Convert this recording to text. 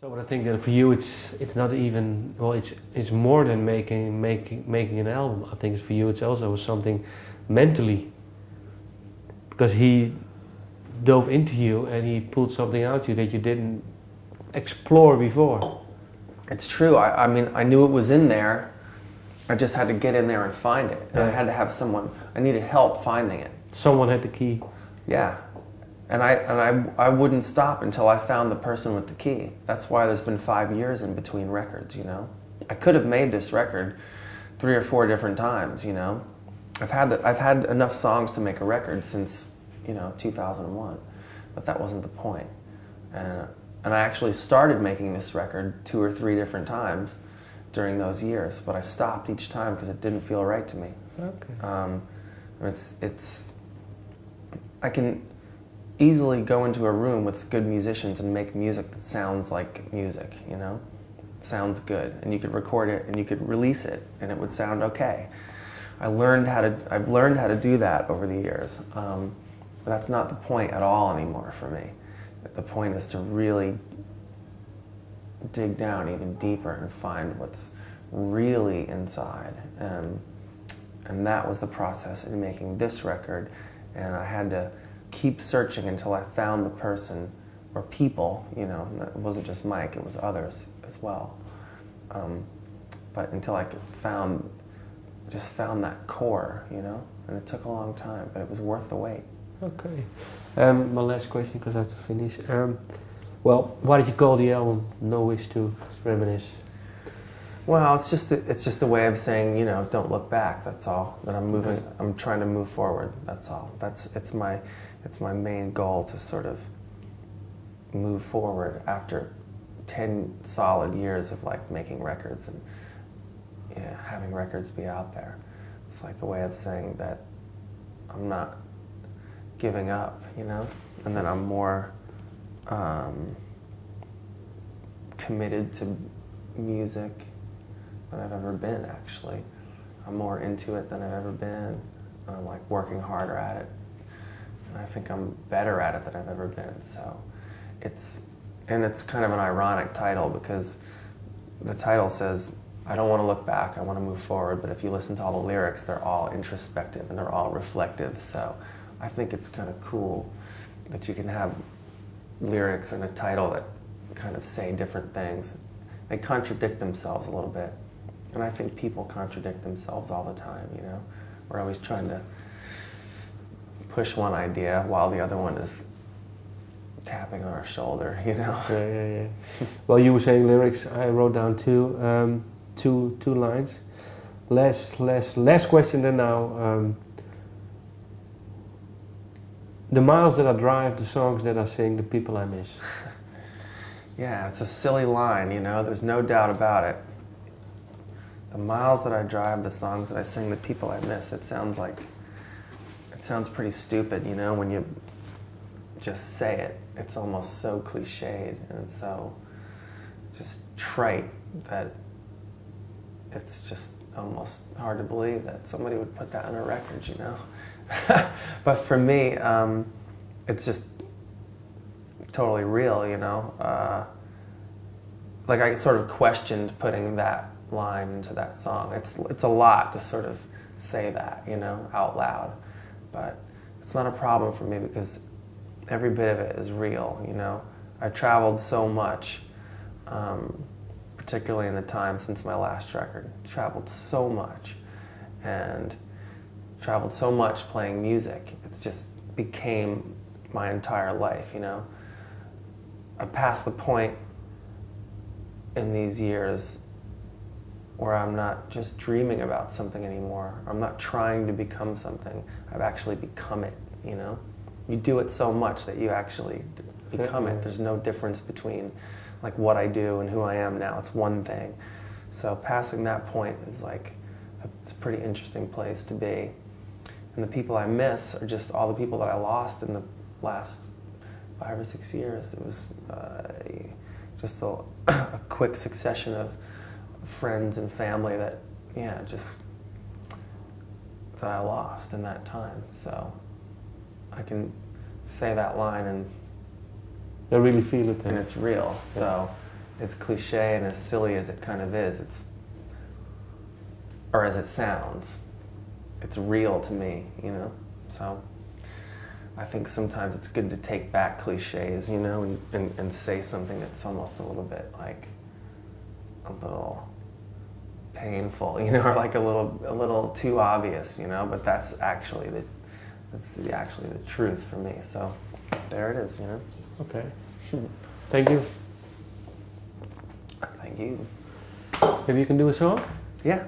So, but I think that for you, it's not even, well, it's more than making an album. I think for you, it's also something mentally, because he dove into you and he pulled something out of you that you didn't explore before. It's true. I mean, I knew it was in there. I just had to get in there and find it. And I had to have someone. I needed help finding it. Someone had the key. Yeah. And I wouldn't stop until I found the person with the key. That's why there's been 5 years in between records, you know. I could have made this record 3 or 4 different times, you know. I've had enough songs to make a record since, you know, 2001, but that wasn't the point. And I actually started making this record 2 or 3 different times during those years, but I stopped each time because it didn't feel right to me. Okay. I can easily go into a room with good musicians and make music that sounds like music, you know? Sounds good, and you could record it and you could release it and it would sound okay. I've learned how to do that over the years. But that's not the point at all anymore for me. The point is to really dig down even deeper and find what's really inside. And that was the process in making this record, and I had to keep searching until I found the person, or people, you know. It wasn't just Mike, it was others as well. But until I just found that core, you know, and it took a long time, but it was worth the wait. Okay. My last question, because I have to finish. Well, why did you call the album No Wish To Reminisce? Well, it's just a way of saying, you know, don't look back. That's all. That I'm moving. Okay. I'm trying to move forward. That's all. It's my main goal, to sort of move forward after 10 solid years of like making records and having records be out there. It's like a way of saying that I'm not giving up, you know, and that I'm more committed to music than I've ever been, actually. I'm more into it than I've ever been, and I'm like working harder at it, and I think I'm better at it than I've ever been. So it's kind of an ironic title, because the title says, I don't want to look back, I want to move forward, but if you listen to all the lyrics, they're all introspective and they're all reflective. So I think it's kind of cool that you can have lyrics and a title that kind of say different things. They contradict themselves a little bit. And I think people contradict themselves all the time, you know? We're always trying to push one idea while the other one is tapping on our shoulder, you know? Yeah. Well, you were saying lyrics. I wrote down two lines. Less question than now. The miles that I drive, the songs that I sing, the people I miss. Yeah, it's a silly line, you know, there's no doubt about it. The miles that I drive, the songs that I sing, the people I miss, it sounds pretty stupid, you know, when you just say it. It's almost so cliched and so just trite that it's just almost hard to believe that somebody would put that on a record, you know. But for me, it's just totally real, you know. Like I sort of questioned putting that line into that song. It's a lot to sort of say that, you know, out loud. But it's not a problem for me because every bit of it is real, you know. I traveled so much, particularly in the time since my last record. Traveled so much, and traveled so much playing music. It's just became my entire life, you know. I'm past the point in these years where I'm not just dreaming about something anymore. I'm not trying to become something. I've actually become it, you know. You do it so much that you actually become it. There's no difference between like what I do and who I am now. It's one thing. So passing that point is like, it's a pretty interesting place to be. And the people I miss are just all the people that I lost in the last 5 or 6 years. It was just a quick succession of friends and family that, yeah, just that I lost in that time. So I can say that line and I really feel it. And it's real. So as cliche and as silly as it kind of is, or as it sounds, it's real to me, you know? So I think sometimes it's good to take back cliches, you know, and say something that's almost a little bit like a little painful, you know, or like a little too obvious, you know, but that's actually the truth for me. So there it is, you know. Okay. Thank you. Thank you. Maybe you can do a song? Yeah.